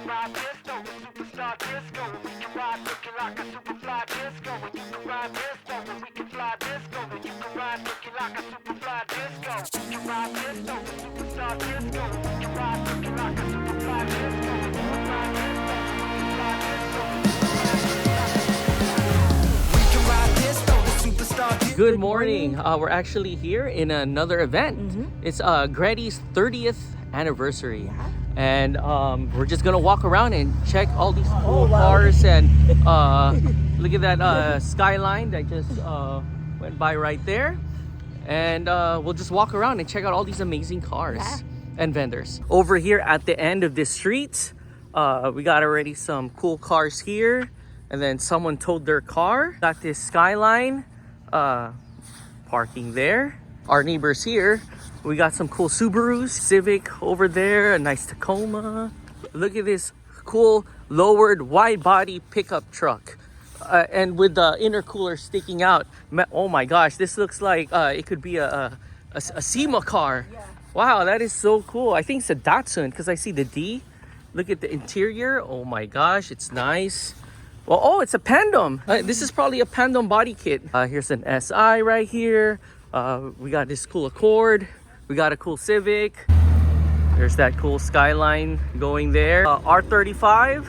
ride disco, superstar disco. We can ride looking like a superfly disco. And you can ride disco, and we can fly disco. And you can ride looking like a superfly disco. We can ride disco, superstar disco. We can ride looking like a superfly disco. And you can ride disco, superfly disco. We can ride disco, the superstar disco. Good morning. We're actually here in another event. It's GREDDY's 30th anniversary. And we're just gonna walk around and check all these cool cars and look at that skyline that just went by right there. And we'll just walk around and check out all these amazing cars and vendors. Over here at the end of this street, we got already some cool cars here. And then someone towed their car. Got this skyline parking there. Our neighbors here, we got some cool Subarus, Civic over there, a nice Tacoma. Look at this cool lowered wide body pickup truck. And with the intercooler sticking out. Oh my gosh, this looks like it could be a SEMA car. Wow, that is so cool. I think it's a Datsun because I see the D. Look at the interior. Oh my gosh, it's nice. Well, oh, it's a Pandem. This is probably a Pandem body kit. Here's an SI right here. We got this cool Accord. We got a cool Civic. There's that cool skyline going there. R35.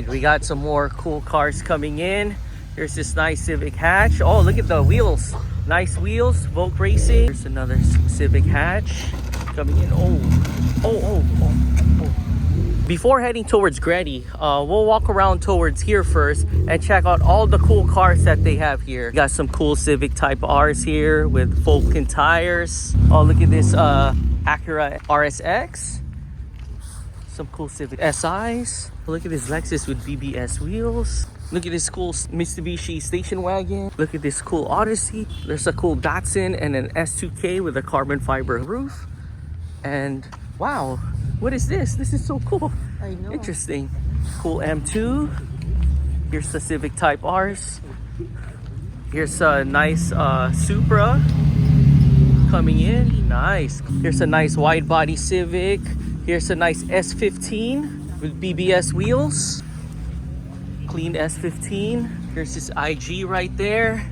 We got some more cool cars coming in. Here's this nice Civic hatch. Oh, look at the wheels. Nice wheels, Volk Racing. Here's another Civic hatch coming in. Oh. Before heading towards GREDDY, we'll walk around towards here first and check out all the cool cars that they have here. Got some cool Civic Type R's here with Vulcan tires. Oh, look at this Acura RSX. Some cool Civic SIs. Look at this Lexus with BBS wheels. Look at this cool Mitsubishi station wagon. Look at this cool Odyssey. There's a cool Datsun and an S2K with a carbon fiber roof. And wow. What is this? This is so cool. I know. Interesting. Cool M2. Here's the Civic Type R's. Here's a nice Supra coming in. Nice. Here's a nice wide body Civic. Here's a nice S15 with BBS wheels. Clean S15. Here's this IG right there.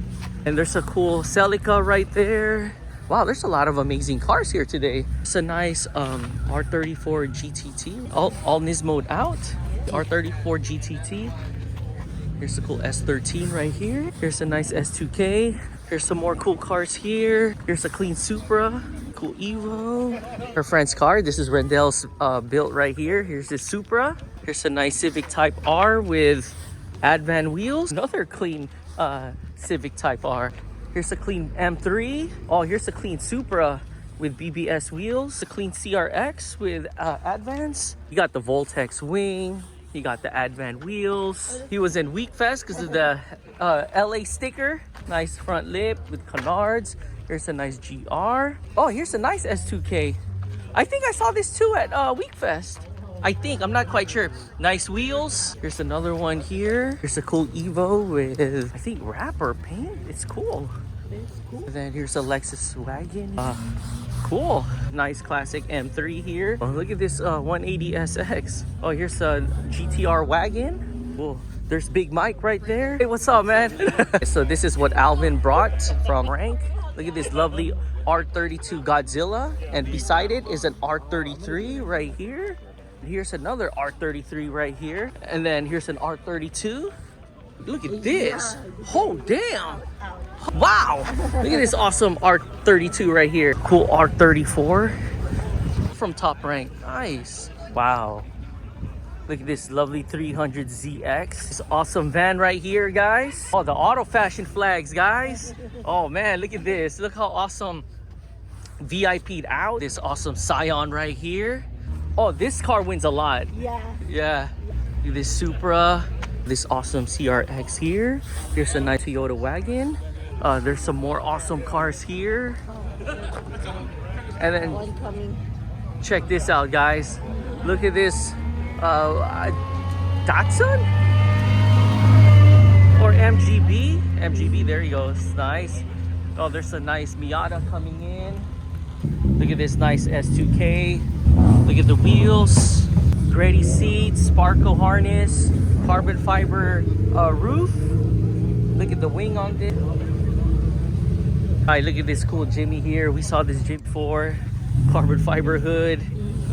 And there's a cool Celica right there. Wow, there's a lot of amazing cars here today. It's a nice R34 GTT, all NIS mode out. R34 GTT. Here's the cool S13 right here. Here's a nice S2K. Here's some more cool cars here. Here's a clean Supra, cool Evo. Her friend's car, this is Rendell's built right here. Here's this Supra. Here's a nice Civic Type R with Advan wheels. Another clean Civic Type R. Here's a clean M3. Oh, here's a clean Supra with BBS wheels. A clean CRX with Advance. You got the Voltex wing. You got the Advan wheels. He was in Week Fest because of the LA sticker. Nice front lip with canards. Here's a nice GR. Oh, here's a nice S2K. I think I saw this too at Week Fest. I think, I'm not quite sure. Nice wheels. Here's another one here. Here's a cool Evo with, I think, wrapper paint. It's cool. It's cool. And then here's a Lexus wagon. Cool. Nice classic M3 here. Oh, look at this 180SX. Oh, here's a GTR wagon. Cool. There's Big Mike right there. Hey, what's up, man? So this is what Alvin brought from Rank. Look at this lovely R32 Godzilla. And beside it is an R33 right here. Here's another R33 right here. And then here's an R32. Look at this. Oh, damn. Wow. Look at this awesome R32 right here. Cool R34 from Top Rank. Nice. Wow. Look at this lovely 300ZX. This awesome van right here, guys. Oh, the auto fashion flags, guys. Oh, man, look at this. Look how awesome VIP'd out. This awesome Scion right here. Oh, this car wins a lot. Yeah. This Supra, this awesome CRX here. Here's a nice Toyota wagon. There's some more awesome cars here. And then check this out, guys. Look at this Datsun or MGB. There you go. It's nice. Oh, there's a nice Miata coming in. Look at this nice S2K. Look at the wheels. GREDDY seats, Sparco harness, carbon fiber roof. Look at the wing on this. Alright, look at this cool Jimmy here. We saw this Jimmy before. Carbon fiber hood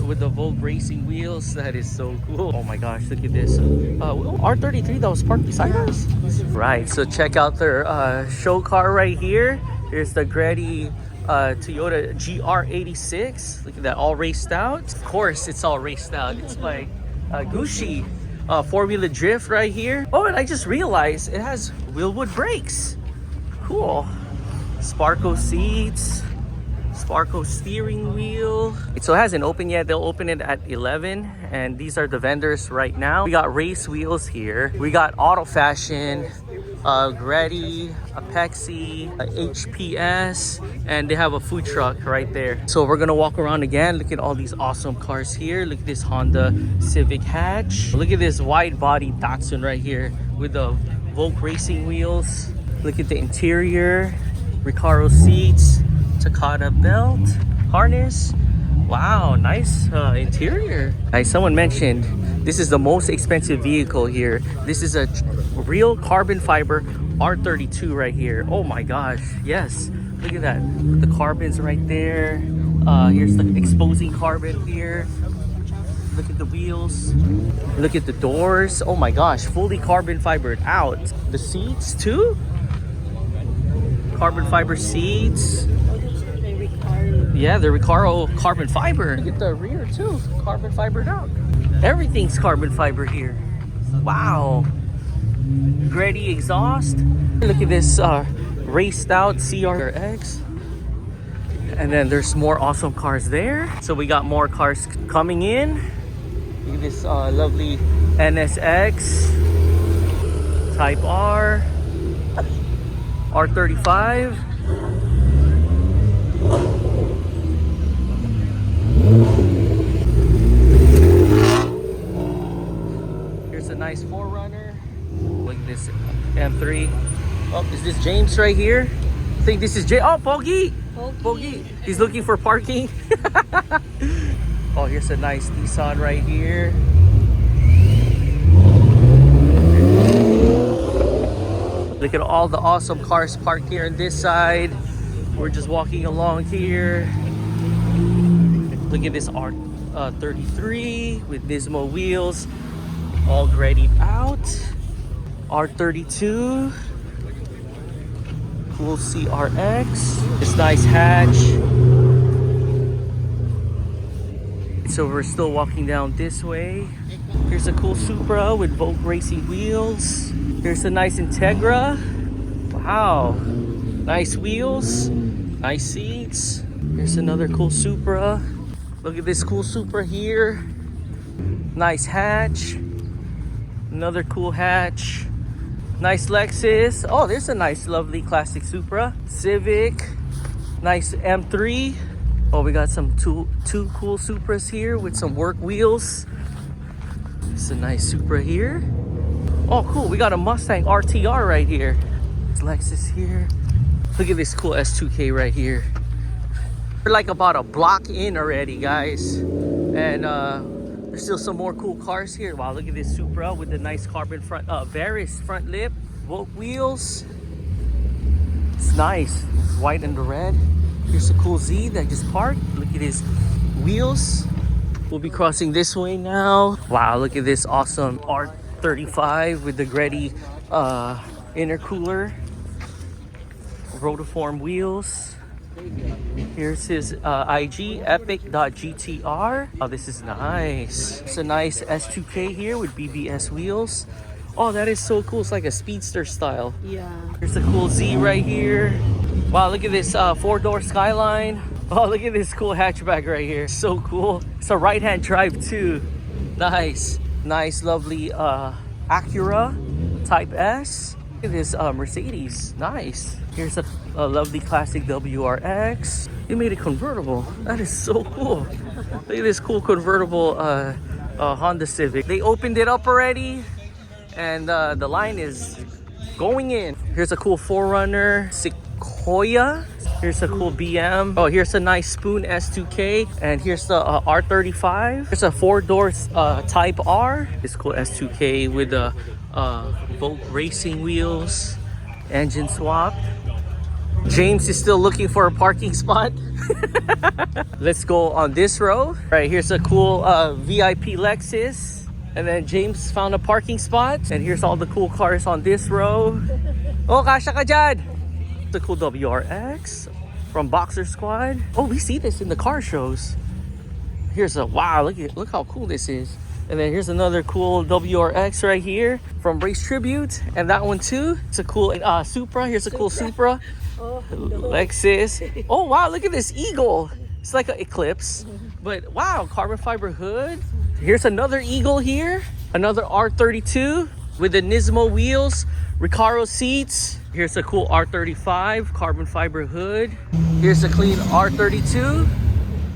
with the Vogue racing wheels. That is so cool. Oh my gosh, look at this. R33 that was parked beside us. Right, so check out their show car right here. Here's the GREDDY Toyota GR86. Look at that, all raced out. Of course, it's all raced out. It's by Gucci. Four-wheeler drift right here. Oh, and I just realized it has wheelwood brakes. Cool. Sparco seats. Sparco steering wheel. So it hasn't opened yet. They'll open it at 11, and these are the vendors right now. We got race wheels here. We got Auto Fashion, GREDDY, Apexi, HPS, and they have a food truck right there. So we're gonna walk around again. Look at all these awesome cars here. Look at this Honda Civic hatch. Look at this wide body Datsun right here with the Vogue racing wheels. Look at the interior, Recaro seats, Takata belt, harness. Wow, nice interior. Someone mentioned this is the most expensive vehicle here. This is a real carbon fiber R32 right here. Oh my gosh, yes. Look at that. The carbon's right there. Here's the exposing carbon here. Look at the wheels. Look at the doors. Oh my gosh, fully carbon fibered out. The seats too. Carbon fiber seats. Yeah, the Recaro carbon fiber. Look at the rear too, carbon fibered out. Everything's carbon fiber here. Wow. GREDDY exhaust. Look at this raced out CRX. And then there's more awesome cars there. So we got more cars coming in. Look at this lovely NSX, Type R, R35. Here's a nice 4Runner. Look at this M3. Oh, is this James right here? I think this is James. Oh, Bogey! Bogey. He's looking for parking. Oh, here's a nice Nissan right here. Look at all the awesome cars parked here on this side. We're just walking along here. Look at this R33 with Nismo wheels, all GREDDY'd out. R32, cool CRX, this nice hatch. So we're still walking down this way. Here's a cool Supra with Vogue racing wheels. Here's a nice Integra. Wow, nice wheels, nice seats. Here's another cool Supra. Look at this cool Supra here. Nice hatch. Another cool hatch. Nice Lexus. Oh, there's a nice, lovely classic Supra. Civic. Nice M3. Oh, we got some two cool Supras here with some work wheels. It's a nice Supra here. Oh, cool. We got a Mustang RTR right here. It's Lexus here. Look at this cool S2K right here. We're like about a block in already, guys. And there's still some more cool cars here. Wow, look at this Supra with the nice carbon front, Varus front lip, Vogue wheels. It's nice, it's white and the red. Here's a cool Z that just parked. Look at his wheels. We'll be crossing this way now. Wow, look at this awesome R35 with the GREDDY intercooler, rotiform wheels. Here's his IG epic.gtr. Oh, this is nice. It's a nice S2K here with BBS wheels. Oh, that is so cool. It's like a speedster style. Yeah. Here's a cool Z right here. Wow, look at this four-door Skyline. Oh, look at this cool hatchback right here. So cool. It's a right-hand drive too. Nice. Nice, lovely Acura Type S. Look at this Mercedes. Nice. Here's a lovely classic WRX. They made it convertible. That is so cool. Look at this cool convertible Honda Civic. They opened it up already, and the line is going in. Here's a cool 4Runner Sequoia. Here's a cool BM. Oh, here's a nice Spoon S2K. And here's the R35. Here's a 4-door Type R. This cool S2K with the Volt racing wheels. Engine swap. James is still looking for a parking spot. Let's go on this row. Right, here's a cool VIP Lexus. And then James found a parking spot. And here's all the cool cars on this row. Oh, kasha ka dyan! The cool WRX from Boxer Squad. Oh, we see this in the car shows. Here's a, wow, look how cool this is. And then here's another cool WRX right here from Race Tribute. And that one too. It's a cool Supra. Here's a cool Supra. Lexus. Oh wow, look at this Eagle. It's like an Eclipse, but wow, carbon fiber hood. Here's another Eagle here. Another R32 with the Nismo wheels, Recaro seats. Here's a cool R35 carbon fiber hood. Here's a clean R32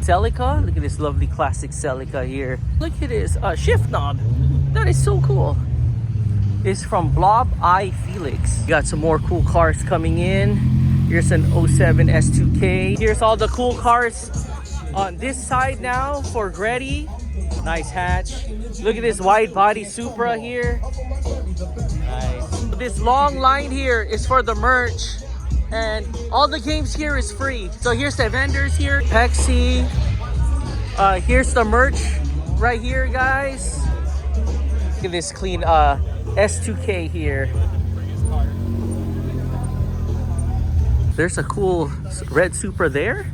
Celica. Look at this lovely classic Celica here. Look at this shift knob. That is so cool. It's from Blob Eye Felix. Got some more cool cars coming in. Here's an 07 S2K. Here's all the cool cars on this side now for GREDDY. Nice hatch. Look at this wide body Supra here. Nice. This long line here is for the merch. And all the games here is free. So here's the vendors here. Pepsi. Here's the merch right here, guys. Look at this clean S2K here. There's a cool red Supra there.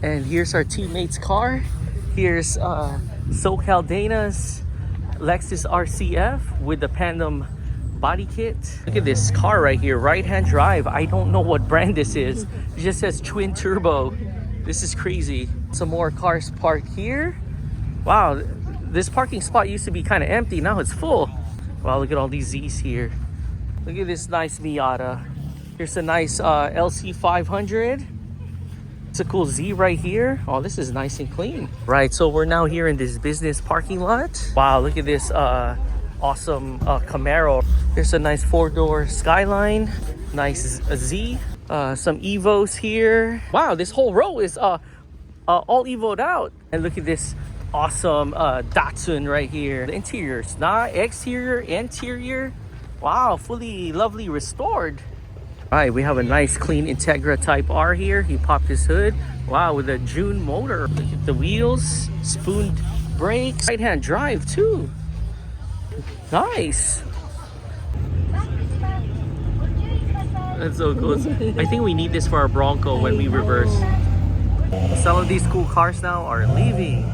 And here's our teammate's car. Here's SoCal Dana's Lexus RCF with the Pandem body kit. Look at this car right here, right-hand drive. I don't know what brand this is. It just says twin turbo. This is crazy. Some more cars parked here. Wow, this parking spot used to be kind of empty. Now it's full. Wow, look at all these Z's here. Look at this nice Miata. Here's a nice LC500. It's a cool Z right here. Oh, this is nice and clean. Right, so we're now here in this business parking lot. Wow, look at this awesome Camaro. There's a nice 4-door Skyline. Nice Z. Some Evos here. Wow, this whole row is all Evo'd out. And look at this awesome Datsun right here. The interiors, exterior, interior. Wow, fully lovely restored. All right, we have a nice clean Integra Type R here. He popped his hood. Wow, with a June motor. Look at the wheels, spoon brakes, right-hand drive too. Nice. That's so cool. I think we need this for our Bronco when we reverse. Some of these cool cars now are leaving.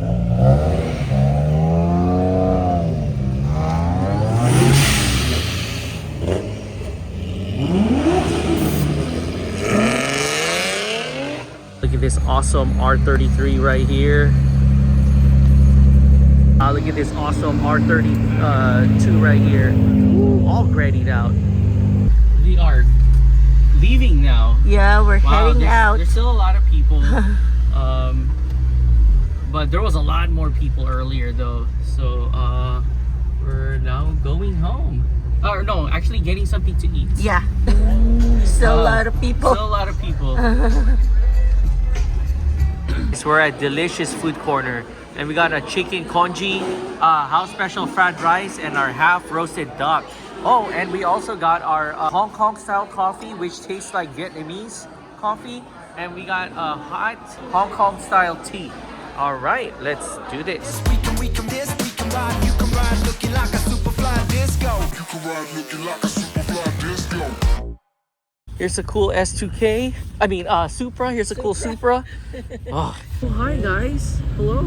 Look at this awesome R33 right here. Look at this awesome R32 right here. Ooh, all GREDDIed out. We are leaving now. Yeah, we're heading out. There's still a lot of people. But there was a lot more people earlier though. So we're now going home. Or no, actually getting something to eat. Yeah. Still a lot of people. Still a lot of people. So we're at Delicious Food Corner. And we got a chicken congee, house special fried rice, and our half roasted duck. Oh, and we also got our Hong Kong style coffee, which tastes like Vietnamese coffee. And we got a hot Hong Kong style tea. All right, let's do this. We can this, we can ride, you can ride looking like a super fly disco. You can ride looking like a super fly disco. Here's a cool S2K. I mean, Supra. Here's a cool Supra. Oh, hi guys. Hello.